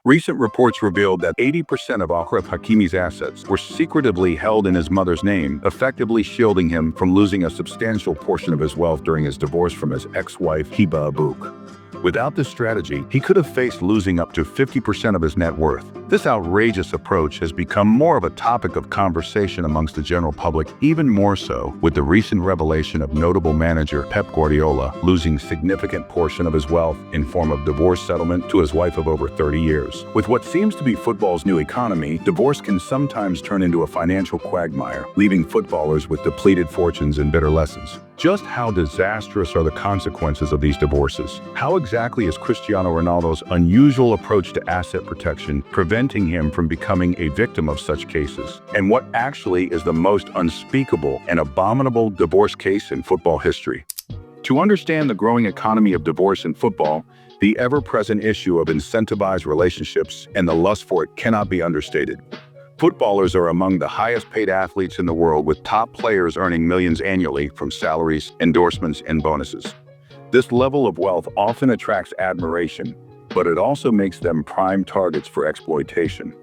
Recent reports revealed that 80% of Achraf Hakimi's assets were secretively held in his mother's name, effectively shielding him from losing a substantial portion of his wealth during his divorce from his ex-wife Hiba Abouk. Without this strategy, he could have faced losing up to 50% of his net worth. This outrageous approach has become more of a topic of conversation amongst the general public, even more so with the recent revelation of notable manager Pep Guardiola losing significant portion of his wealth in form of divorce settlement to his wife of over 30 years. With what seems to be football's new economy, divorce can sometimes turn into a financial quagmire, leaving footballers with depleted fortunes and bitter lessons. Just how disastrous are the consequences of these divorces? How exactly is Cristiano Ronaldo's unusual approach to asset protection preventing him from becoming a victim of such cases? And what actually is the most unspeakable and abominable divorce case in football history? To understand the growing economy of divorce in football, the ever-present issue of incentivized relationships and the lust for it cannot be understated. Footballers are among the highest-paid athletes in the world, with top players earning millions annually from salaries, endorsements, and bonuses. This level of wealth often attracts admiration, but it also makes them prime targets for exploitation.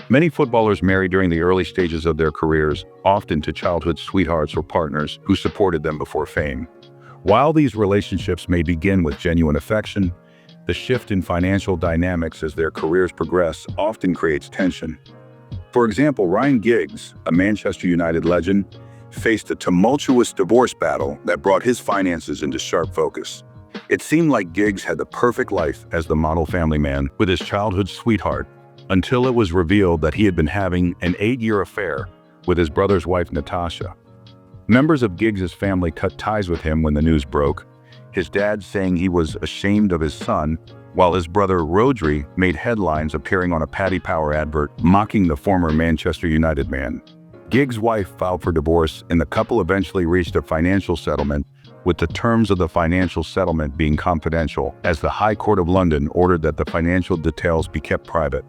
Many footballers marry during the early stages of their careers, often to childhood sweethearts or partners who supported them before fame. While these relationships may begin with genuine affection, the shift in financial dynamics as their careers progress often creates tension. For example, Ryan Giggs, a Manchester United legend, faced a tumultuous divorce battle that brought his finances into sharp focus. It seemed like Giggs had the perfect life as the model family man with his childhood sweetheart, until it was revealed that he had been having an 8-year affair with his brother's wife, Natasha. Members of Giggs' family cut ties with him when the news broke, his dad saying he was ashamed of his son, while his brother Rodri made headlines appearing on a Paddy Power advert mocking the former Manchester United man. Giggs' wife filed for divorce, and the couple eventually reached a financial settlement, with the terms of the financial settlement being confidential, as the High Court of London ordered that the financial details be kept private.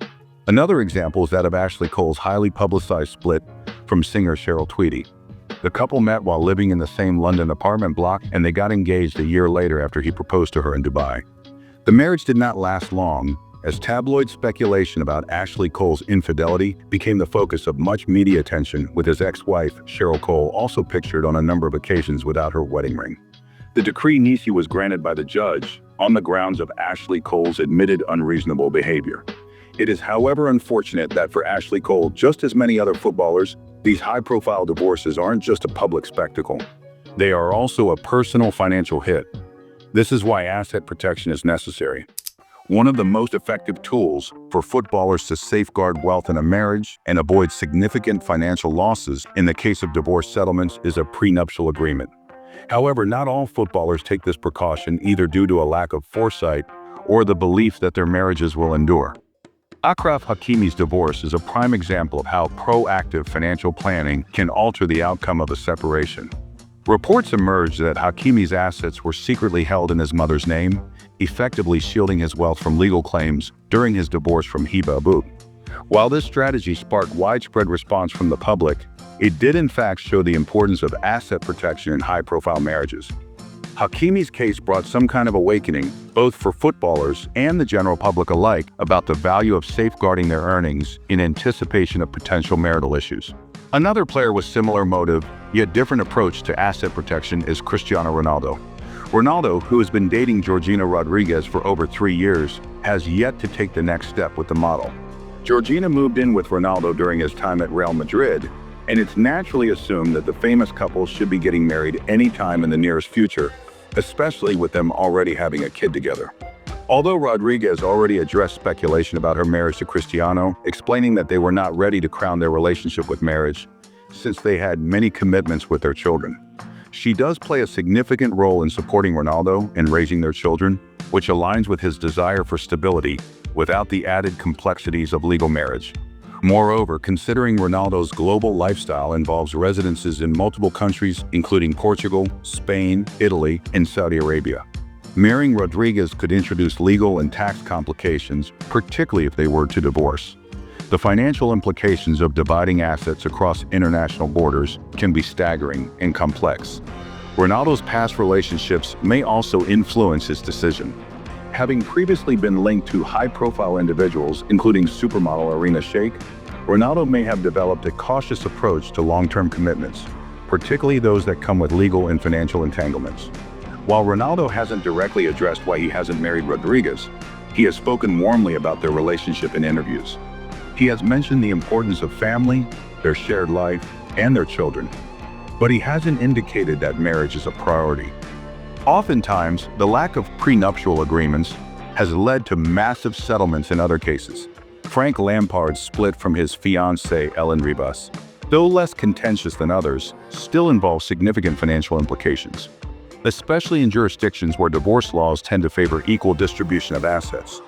Another example is that of Ashley Cole's highly publicized split from singer Cheryl Tweedy. The couple met while living in the same London apartment block, and they got engaged a year later after he proposed to her in Dubai. The marriage did not last long, as tabloid speculation about Ashley Cole's infidelity became the focus of much media attention, with his ex-wife, Cheryl Cole, also pictured on a number of occasions without her wedding ring. The decree nisi was granted by the judge on the grounds of Ashley Cole's admitted unreasonable behavior. It is, however, unfortunate that for Ashley Cole, just as many other footballers, these high-profile divorces aren't just a public spectacle. They are also a personal financial hit. This is why asset protection is necessary. One of the most effective tools for footballers to safeguard wealth in a marriage and avoid significant financial losses in the case of divorce settlements is a prenuptial agreement. However, not all footballers take this precaution, either due to a lack of foresight or the belief that their marriages will endure. Achraf Hakimi's divorce is a prime example of how proactive financial planning can alter the outcome of a separation. Reports emerged that Hakimi's assets were secretly held in his mother's name, effectively shielding his wealth from legal claims during his divorce from Hiba Abouk. While this strategy sparked widespread response from the public, it did in fact show the importance of asset protection in high-profile marriages. Hakimi's case brought some kind of awakening, both for footballers and the general public alike, about the value of safeguarding their earnings in anticipation of potential marital issues. Another player with similar motive, yet different approach to asset protection is Cristiano Ronaldo. Ronaldo, who has been dating Georgina Rodriguez for over 3 years, has yet to take the next step with the model. Georgina moved in with Ronaldo during his time at Real Madrid, and it's naturally assumed that the famous couple should be getting married anytime in the nearest future, especially with them already having a kid together. Although Rodriguez already addressed speculation about her marriage to Cristiano, explaining that they were not ready to crown their relationship with marriage, since they had many commitments with their children. She does play a significant role in supporting Ronaldo and raising their children, which aligns with his desire for stability without the added complexities of legal marriage. Moreover, considering Ronaldo's global lifestyle involves residences in multiple countries, including Portugal, Spain, Italy, and Saudi Arabia, marrying Rodriguez could introduce legal and tax complications, particularly if they were to divorce. The financial implications of dividing assets across international borders can be staggering and complex. Ronaldo's past relationships may also influence his decision. Having previously been linked to high-profile individuals, including supermodel Irina Shayk, Ronaldo may have developed a cautious approach to long-term commitments, particularly those that come with legal and financial entanglements. While Ronaldo hasn't directly addressed why he hasn't married Rodriguez, he has spoken warmly about their relationship in interviews. He has mentioned the importance of family, their shared life, and their children, but he hasn't indicated that marriage is a priority. Oftentimes, the lack of prenuptial agreements has led to massive settlements in other cases. Frank Lampard's split from his fiancée Ellen Ribas, though less contentious than others, still involves significant financial implications, especially in jurisdictions where divorce laws tend to favor equal distribution of assets.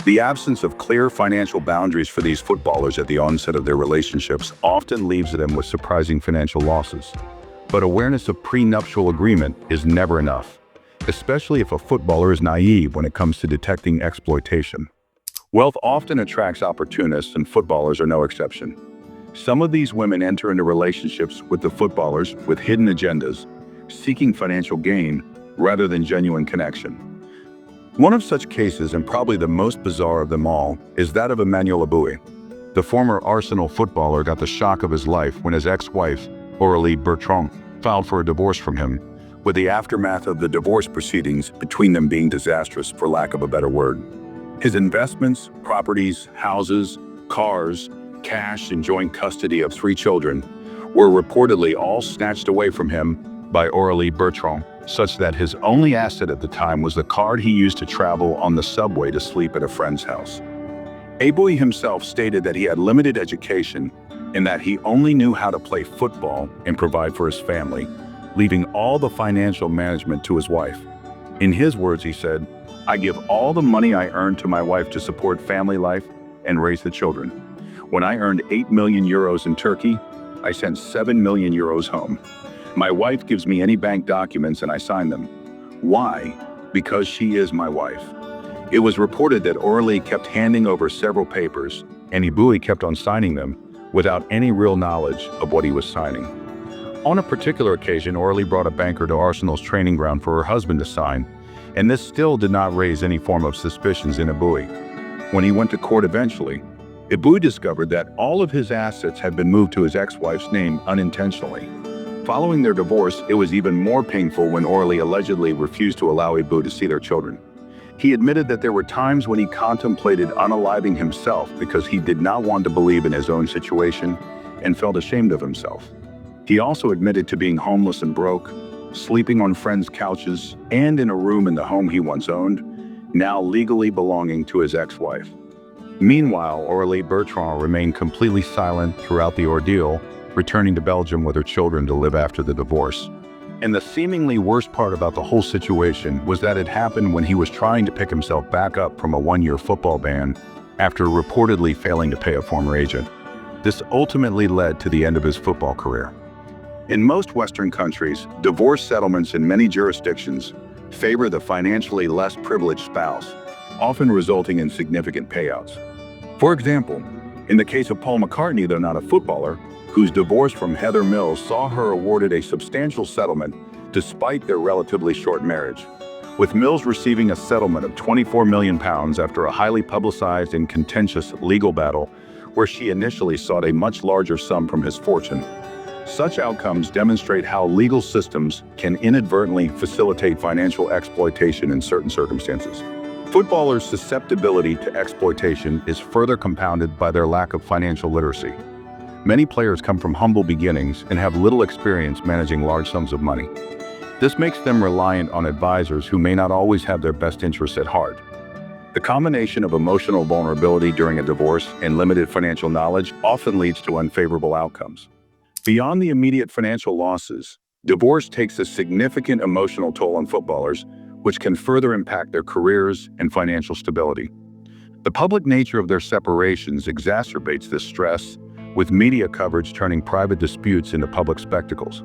The absence of clear financial boundaries for these footballers at the onset of their relationships often leaves them with surprising financial losses. But awareness of prenuptial agreement is never enough, especially if a footballer is naive when it comes to detecting exploitation. Wealth often attracts opportunists, and footballers are no exception. Some of these women enter into relationships with the footballers with hidden agendas, seeking financial gain rather than genuine connection. One of such cases, and probably the most bizarre of them all, is that of Emmanuel Aboué. The former Arsenal footballer got the shock of his life when his ex-wife, Aurélie Bertrand, filed for a divorce from him, with the aftermath of the divorce proceedings between them being disastrous, for lack of a better word. His investments, properties, houses, cars, cash, and joint custody of 3 children were reportedly all snatched away from him by Aurélie Bertrand, such that his only asset at the time was the card he used to travel on the subway to sleep at a friend's house. Aboué himself stated that he had limited education and that he only knew how to play football and provide for his family, leaving all the financial management to his wife. In his words, he said, "I give all the money I earn to my wife to support family life and raise the children. When I earned 8 million euros in Turkey, I sent 7 million euros home. My wife gives me any bank documents and I sign them. Why? Because she is my wife." It was reported that Aurélie kept handing over several papers, and Aboué kept on signing them without any real knowledge of what he was signing. On a particular occasion, Aurélie brought a banker to Arsenal's training ground for her husband to sign, and this still did not raise any form of suspicions in Aboué. When he went to court eventually, Aboué discovered that all of his assets had been moved to his ex-wife's name unintentionally. Following their divorce, it was even more painful when Aurélie allegedly refused to allow Aboué to see their children. He admitted that there were times when he contemplated unaliving himself because he did not want to believe in his own situation and felt ashamed of himself. He also admitted to being homeless and broke, sleeping on friends' couches, and in a room in the home he once owned, now legally belonging to his ex-wife. Meanwhile, Aurélie Bertrand remained completely silent throughout the ordeal, returning to Belgium with her children to live after the divorce. And the seemingly worst part about the whole situation was that it happened when he was trying to pick himself back up from a 1-year football ban after reportedly failing to pay a former agent. This ultimately led to the end of his football career. In most Western countries, divorce settlements in many jurisdictions favor the financially less privileged spouse, often resulting in significant payouts. For example, in the case of Paul McCartney, though not a footballer, whose divorce from Heather Mills saw her awarded a substantial settlement despite their relatively short marriage, with Mills receiving a settlement of £24 million after a highly publicized and contentious legal battle where she initially sought a much larger sum from his fortune. Such outcomes demonstrate how legal systems can inadvertently facilitate financial exploitation in certain circumstances. Footballers' susceptibility to exploitation is further compounded by their lack of financial literacy. Many players come from humble beginnings and have little experience managing large sums of money. This makes them reliant on advisors who may not always have their best interests at heart. The combination of emotional vulnerability during a divorce and limited financial knowledge often leads to unfavorable outcomes. Beyond the immediate financial losses, divorce takes a significant emotional toll on footballers, which can further impact their careers and financial stability. The public nature of their separations exacerbates this stress, with media coverage turning private disputes into public spectacles.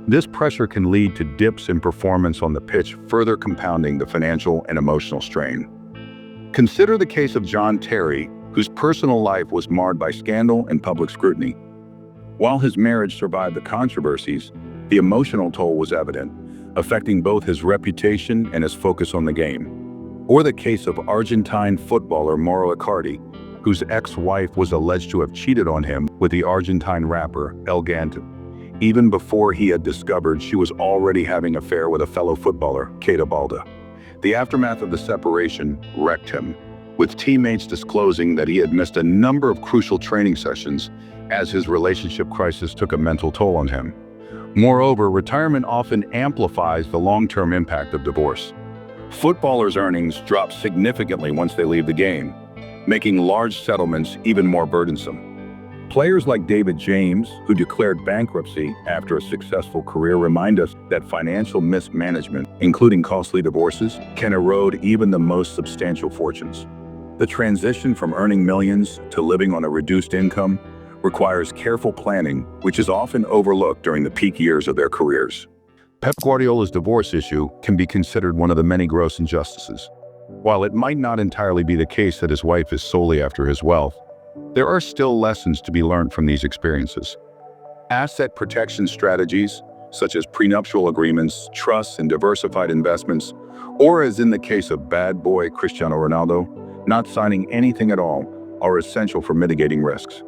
This pressure can lead to dips in performance on the pitch, further compounding the financial and emotional strain. Consider the case of John Terry, whose personal life was marred by scandal and public scrutiny. While his marriage survived the controversies, the emotional toll was evident, affecting both his reputation and his focus on the game. Or the case of Argentine footballer Mauro Icardi, whose ex-wife was alleged to have cheated on him with the Argentine rapper El Ganto, even before he had discovered she was already having an affair with a fellow footballer, Keita Balda. The aftermath of the separation wrecked him, with teammates disclosing that he had missed a number of crucial training sessions as his relationship crisis took a mental toll on him. Moreover, retirement often amplifies the long-term impact of divorce. Footballers' earnings drop significantly once they leave the game, making large settlements even more burdensome. Players like David James, who declared bankruptcy after a successful career, remind us that financial mismanagement, including costly divorces, can erode even the most substantial fortunes. The transition from earning millions to living on a reduced income requires careful planning, which is often overlooked during the peak years of their careers. Pep Guardiola's divorce issue can be considered one of the many gross injustices. While it might not entirely be the case that his wife is solely after his wealth, there are still lessons to be learned from these experiences. Asset protection strategies, such as prenuptial agreements, trusts, and diversified investments, or as in the case of bad boy Cristiano Ronaldo, not signing anything at all, are essential for mitigating risks.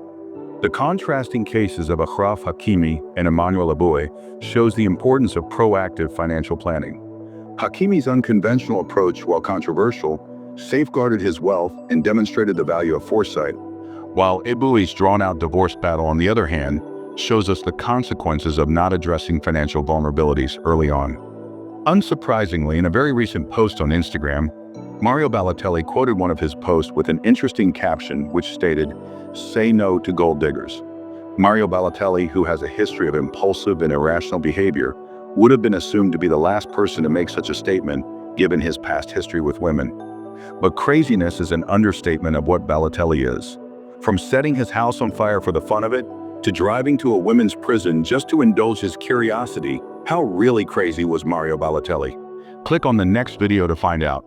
The contrasting cases of Achraf Hakimi and Emmanuel Aboué shows the importance of proactive financial planning. Hakimi's unconventional approach, while controversial, safeguarded his wealth and demonstrated the value of foresight, while Aboué's drawn-out divorce battle, on the other hand, shows us the consequences of not addressing financial vulnerabilities early on. Unsurprisingly, in a very recent post on Instagram, Mario Balotelli quoted one of his posts with an interesting caption which stated, "Say no to gold diggers." Mario Balotelli, who has a history of impulsive and irrational behavior, would have been assumed to be the last person to make such a statement given his past history with women. But craziness is an understatement of what Balotelli is. From setting his house on fire for the fun of it, to driving to a women's prison just to indulge his curiosity, how really crazy was Mario Balotelli? Click on the next video to find out.